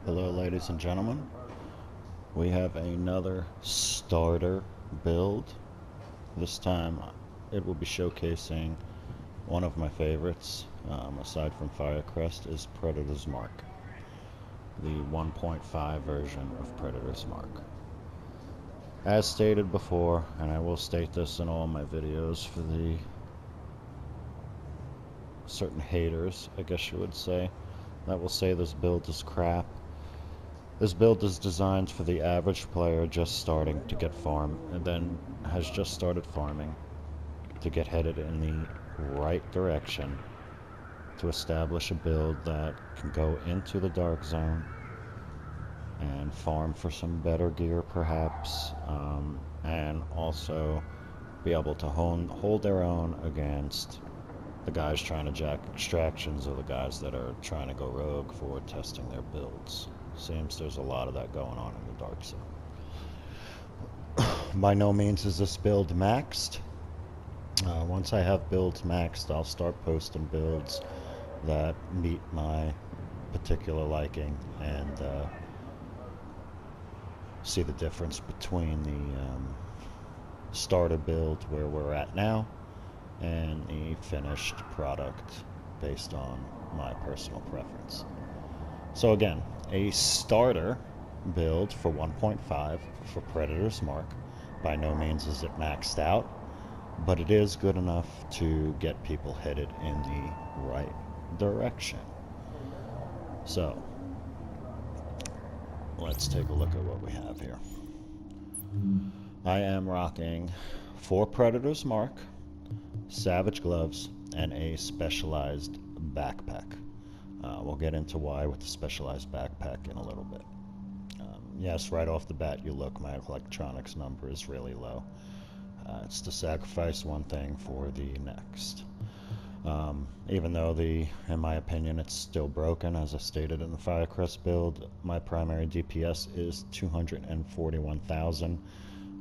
Hello ladies and gentlemen, we have another starter build. This time it will be showcasing one of my favorites, aside from Firecrest, is Predator's Mark, the 1.5 version of Predator's Mark. As stated before, and I will state this in all my videos for the certain haters, I guess you would say, that will say this build is crap. This build is designed for the average player just starting to get farm, and then has just started farming, to get headed in the right direction, to establish a build that can go into the dark zone and farm for some better gear perhaps, and also be able to hold their own against the guys trying to jack extractions or the guys that are trying to go rogue for testing their builds. Seems there's a lot of that going on in the dark zone. By no means is this build maxed. Once I have builds maxed, I'll start posting builds that meet my particular liking and see the difference between the starter build where we're at now and the finished product based on my personal preference. So again, a starter build for 1.5 for Predator's Mark. By no means is it maxed out, but it is good enough to get people headed in the right direction. So let's take a look at what we have here. I am rocking 4 Predator's Mark, Savage gloves, and a specialized backpack. We'll get into why with the specialized backpack in a little bit. Yes, right off the bat you look, my electronics number is really low. It's to sacrifice one thing for the next. Even though in my opinion, it's still broken, as I stated in the Firecrest build, my primary DPS is 241,000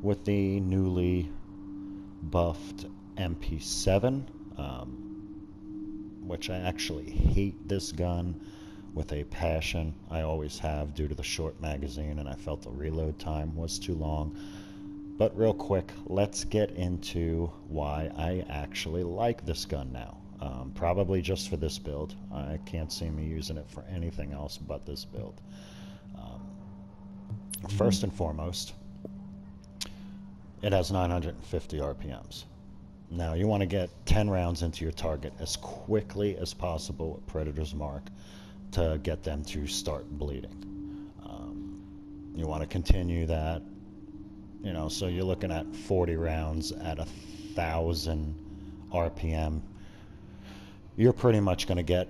with the newly buffed MP7, which I actually hate this gun with a passion. I always have, due to the short magazine, and I felt the reload time was too long. But real quick, let's get into why I actually like this gun now. Probably just for this build. I can't see me using it for anything else but this build. First and foremost, it has 950 RPMs. Now, you want to get 10 rounds into your target as quickly as possible with Predator's Mark to get them to start bleeding. You want to continue that, so you're looking at 40 rounds at 1,000 RPM. You're pretty much going to get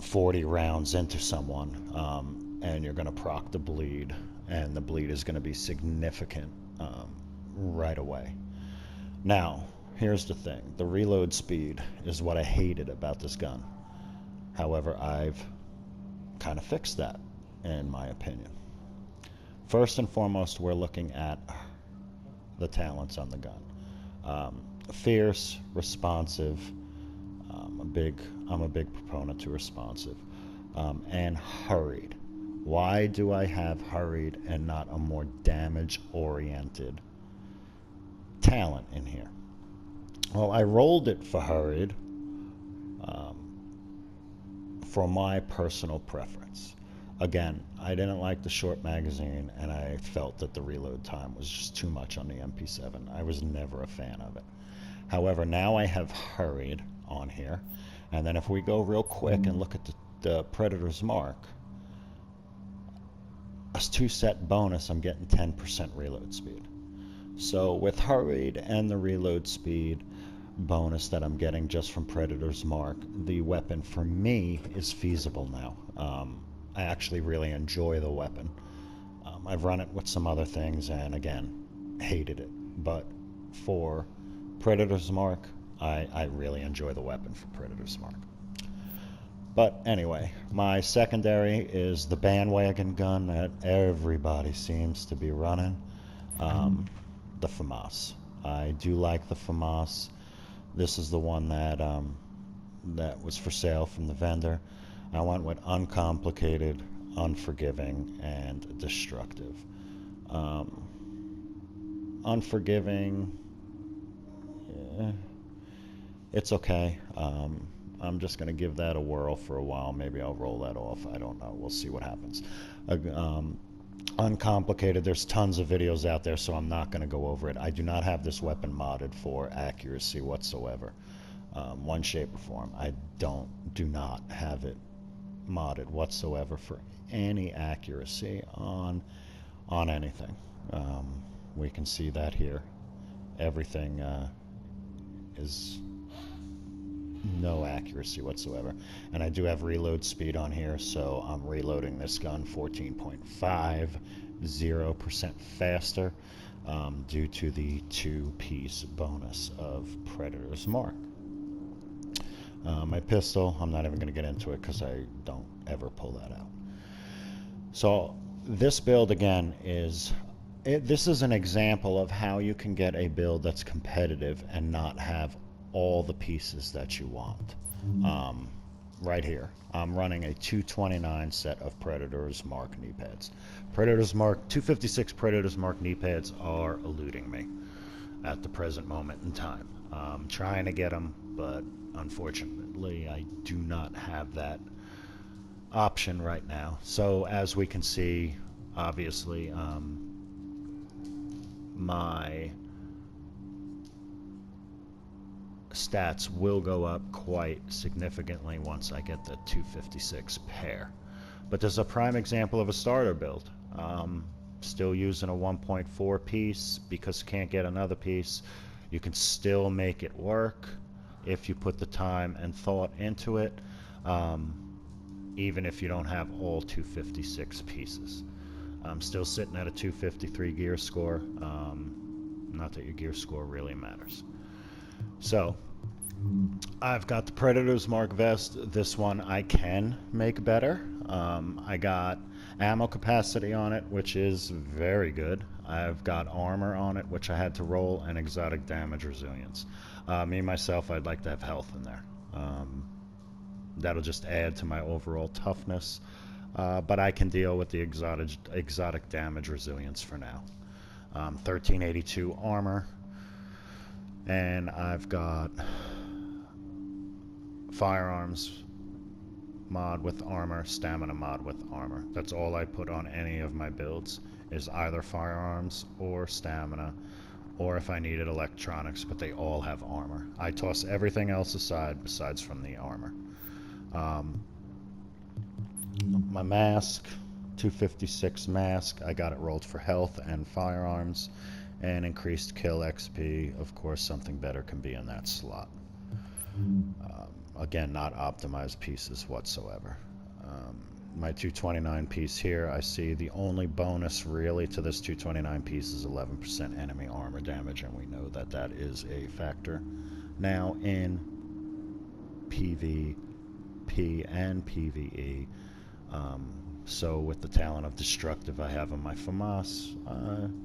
40 rounds into someone, and you're going to proc the bleed, and the bleed is going to be significant right away. Now, here's the thing. The reload speed is what I hated about this gun. However, I've kind of fixed that, in my opinion. First and foremost, we're looking at the talents on the gun. Fierce, responsive. I'm a big proponent to responsive. And hurried. Why do I have hurried and not a more damage-oriented talent in here? Well, I rolled it for hurried for my personal preference. Again, I didn't like the short magazine, and I felt that the reload time was just too much on the MP7. I was never a fan of it. However, now I have hurried on here, and then if we go real quick and look at the Predator's Mark, a 2-set bonus, I'm getting 10% reload speed. So with hurried and the reload speed bonus that I'm getting just from Predator's Mark, the weapon for me is feasible now. I actually really enjoy the weapon. I've run it with some other things and again, hated it. But for Predator's Mark, I really enjoy the weapon for Predator's Mark. But anyway, my secondary is the bandwagon gun that everybody seems to be running, the FAMAS. I do like the FAMAS. This is the one that that was for sale from the vendor. I went with uncomplicated, unforgiving, and destructive. Unforgiving, yeah, it's okay. I'm just going to give that a whirl for a while. Maybe I'll roll that off. I don't know. We'll see what happens. Uncomplicated, there's tons of videos out there, so I'm not going to go over it. I do not have this weapon modded for accuracy whatsoever. One shape or form. I do not have it modded whatsoever for any accuracy on anything. We can see that here. Everything is no accuracy whatsoever. And I do have reload speed on here, so I'm reloading this gun 14.5, 0% faster, due to the 2-piece bonus of Predator's Mark. My pistol, I'm not even going to get into it because I don't ever pull that out. So this build again this is an example of how you can get a build that's competitive and not have all the pieces that you want. Right here, I'm running a 229 set of Predator's Mark knee pads. 256 Predator's Mark knee pads are eluding me at the present moment in time. I'm trying to get them, but unfortunately I do not have that option right now. So as we can see, obviously, my stats will go up quite significantly once I get the 256 pair. But this is a prime example of a starter build. Still using a 1.4 piece because you can't get another piece. You can still make it work if you put the time and thought into it, even if you don't have all 256 pieces. I'm still sitting at a 253 gear score. Not that your gear score really matters. So I've got the Predator's Mark vest. This one I can make better. I got ammo capacity on it, which is very good. I've got armor on it, which I had to roll, and exotic damage resilience. Me myself, I'd like to have health in there. That'll just add to my overall toughness. But I can deal with the exotic damage resilience for now. 1382 armor, and I've got firearms mod with armor, stamina mod with armor. That's all I put on any of my builds, is either firearms or stamina, or if I needed electronics, but they all have armor. I toss everything else aside besides from the armor. My mask, 256 mask, I got it rolled for health and firearms, and increased kill XP. Of course, something better can be in that slot. Again, not optimized pieces whatsoever. My 229 piece here, I see the only bonus really to this 229 piece is 11% enemy armor damage, and we know that that is a factor now in PvP and PvE. So with the talent of destructive I have on my FAMAS,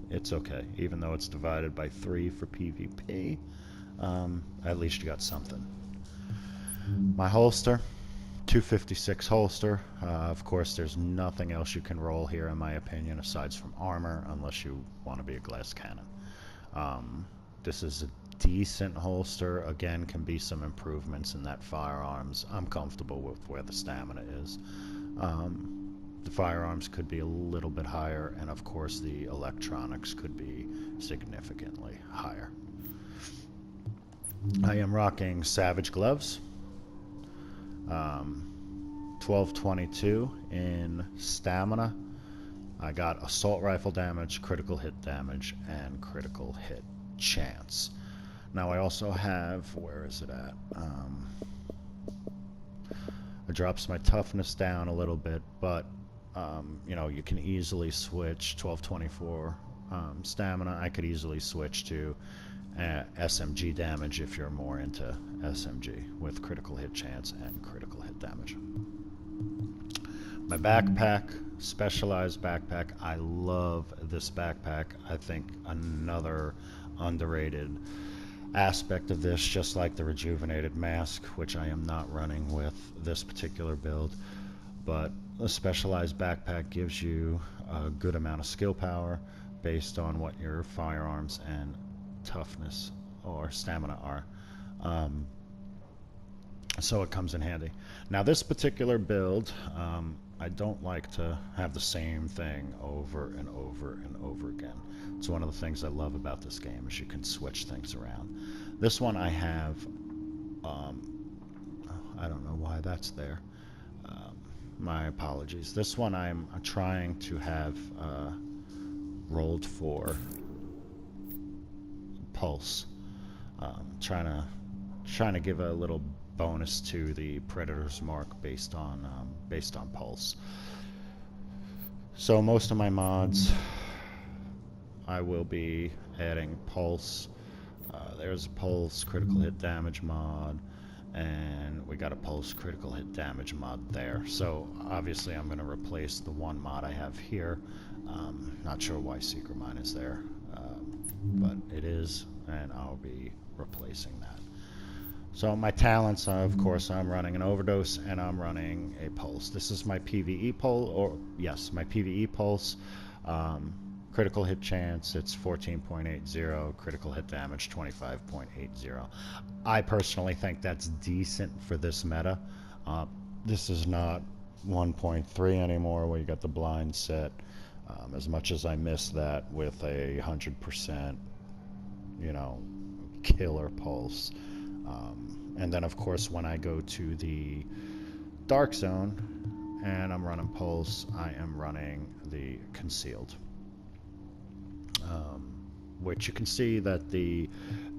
it's okay. Even though it's divided by 3 for PvP, at least you got something. My holster, 256 holster. Of course, there's nothing else you can roll here in my opinion aside from armor, unless you want to be a glass cannon. This is a decent holster. Again, can be some improvements in that firearms. I'm comfortable with where the stamina is. The firearms could be a little bit higher, and of course the electronics could be significantly higher. I am rocking Savage gloves, 1222 in stamina. I got assault rifle damage, critical hit damage, and critical hit chance. Now I also have, where is it at? It drops my toughness down a little bit, but you know, you can easily switch 1224 stamina. I could easily switch to SMG damage if you're more into SMG with critical hit chance and critical hit damage. My backpack, specialized backpack. I love this backpack. I think another underrated aspect of this, just like the rejuvenated mask, which I am not running with this particular build, but a specialized backpack gives you a good amount of skill power based on what your firearms and toughness or stamina are. So it comes in handy. Now this particular build, I don't like to have the same thing over and over and over again. It's one of the things I love about this game is you can switch things around. This one I have, I don't know why that's there. My apologies. This one I'm trying to have rolled for pulse. Trying to give a little bonus to the Predator's Mark based on pulse. So most of my mods, I will be adding pulse. There's a pulse critical hit damage mod, and we got a pulse critical hit damage mod there. So obviously I'm going to replace the one mod I have here. Not sure why Secret Mine is there, but it is, and I'll be replacing that. So my talents, of course, I'm running an overdose and I'm running a pulse. This is my PvE pulse, or yes, my PvE pulse. Critical hit chance, it's 14.80. Critical hit damage, 25.80. I personally think that's decent for this meta. This is not 1.3 anymore, where you got the blind set. As much as I miss that with a 100%, you know, killer pulse. And then, of course, when I go to the Dark Zone and I'm running pulse, I am running the concealed. Which you can see that the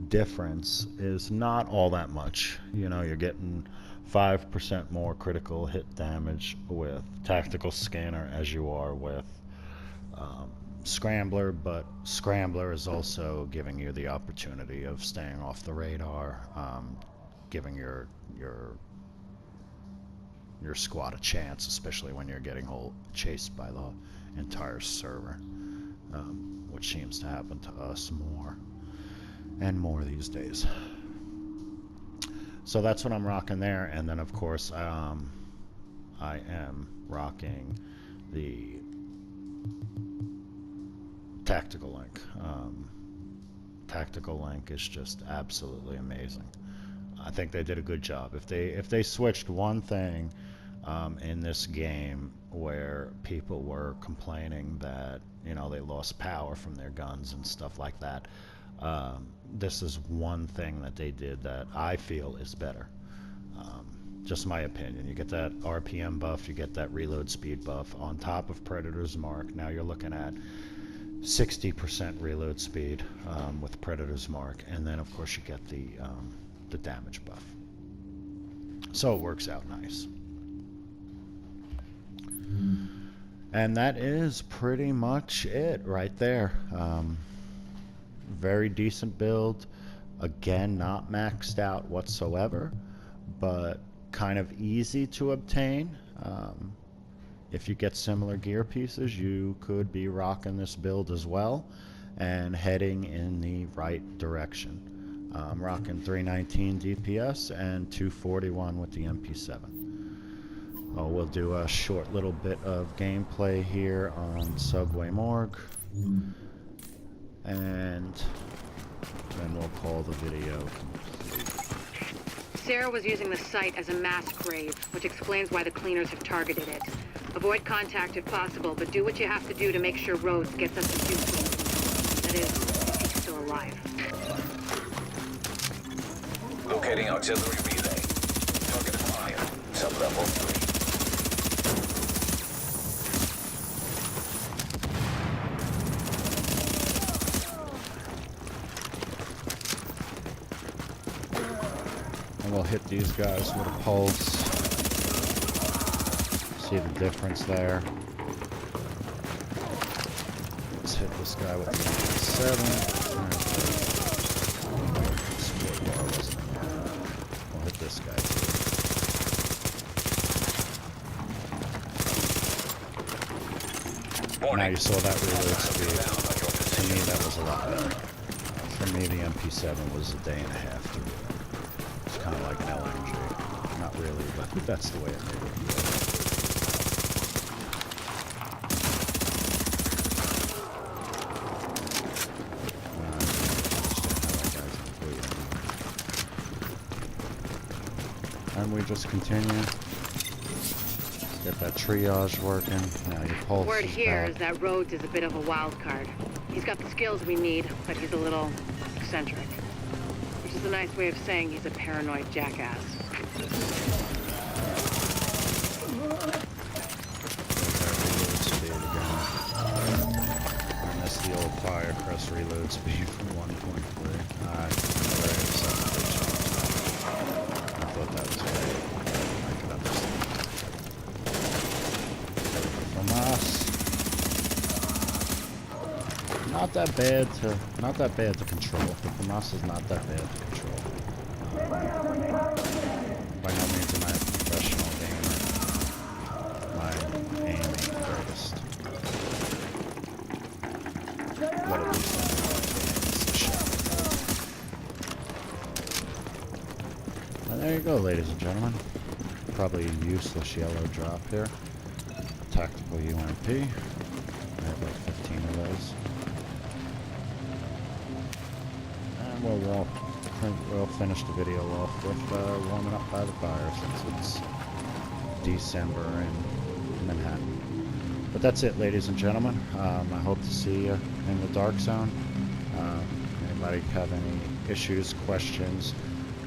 difference is not all that much. You know, you're getting 5% more critical hit damage with Tactical Scanner as you are with Scrambler, but Scrambler is also giving you the opportunity of staying off the radar, giving your squad a chance, especially when you're getting chased by the entire server, which seems to happen to us more and more these days. So that's what I'm rocking there, and then of course I am rocking the Tactical Link. Tactical Link is just absolutely amazing. I think they did a good job. If they switched one thing in this game where people were complaining that, you know, they lost power from their guns and stuff like that, this is one thing that they did that I feel is better. Just my opinion. You get that RPM buff, you get that reload speed buff on top of Predator's Mark. Now you're looking at 60% reload speed with Predator's Mark, and then of course you get the damage buff. So it works out nice. And that is pretty much it right there. Very decent build. Again, not maxed out whatsoever, but kind of easy to obtain. If you get similar gear pieces, you could be rocking this build as well and heading in the right direction. I'm rocking 319 DPS and 241 with the MP7. We'll do a short little bit of gameplay here on Subway Morgue, and then we'll call the video complete. Sarah was using the site as a mass grave, which explains why the cleaners have targeted it. Avoid contact if possible, but do what you have to do to make sure Rhodes gets us to Houston. That is, if he's still alive. Locating auxiliary relay. Target acquired. Sub-level 3. And we'll hit these guys with a pulse. See the difference there. Let's hit this guy with the 7. We'll hit this guy too. Now you saw that reload speed. To me, that was a lot better. For me, the MP7 was a day and a half to reload. It's kind of like an LMG. Not really, but that's the way it made it. And we just continue. Get that triage working. Now your pulse Word is here back. is that Rhodes is a bit of a wild card. He's got the skills we need, but he's a little eccentric. Which is a nice way of saying he's a paranoid jackass. There's our reload speed again. I missed the old Firecrest reload speed from 1.3. Alright, very I thought that was great. I could understand. From us. Not that bad to control. From us is not that bad to control. By no means am I a professional gamer. My aim ain't the greatest. But at least I know it's a shot. And there you go, ladies and gentlemen. Probably a useless yellow drop here. Tactical UMP. I have like 15 of those. And we'll finish the video off with warming up by the fire since it's December in Manhattan. But that's it, ladies and gentlemen. I hope to see you in the Dark Zone. Anybody have any issues, questions?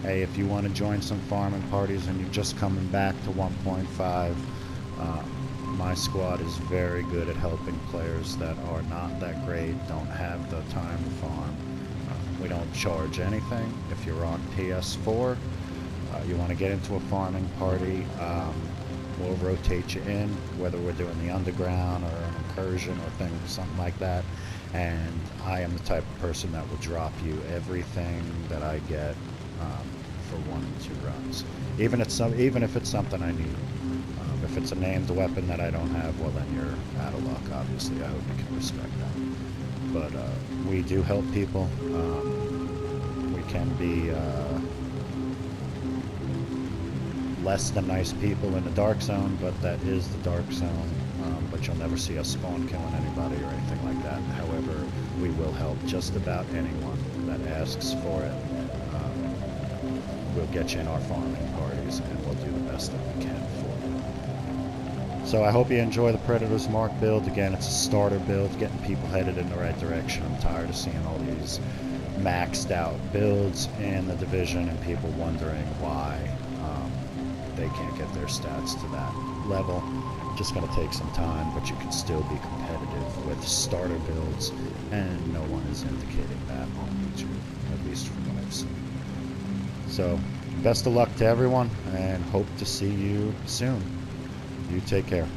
Hey, if you want to join some farming parties and you're just coming back to 1.5, my squad is very good at helping players that are not that great, don't have the time to farm. We don't charge anything. If you're on PS4, you want to get into a farming party, we'll rotate you in, whether we're doing the underground or an incursion or something like that. And I am the type of person that will drop you everything that I get for 1 and 2 runs. Even if it's something I need. If it's a named weapon that I don't have, well then you're out of luck, obviously. I hope you can respect that. But we do help people. We can be less than nice people in the Dark Zone, but that is the Dark Zone. But you'll never see us spawn killing anybody or anything like that. However, we will help just about anyone that asks for it. We'll get you in our farming parties, and we'll do the best that we can for you. So I hope you enjoy the Predator's Mark build. Again, it's a starter build, getting people headed in the right direction. I'm tired of seeing all these maxed out builds in the Division and people wondering why they can't get their stats to that level. Just going to take some time, but you can still be competitive with starter builds, and no one is indicating that on YouTube, at least from what I've seen. So, best of luck to everyone, and hope to see you soon. You take care.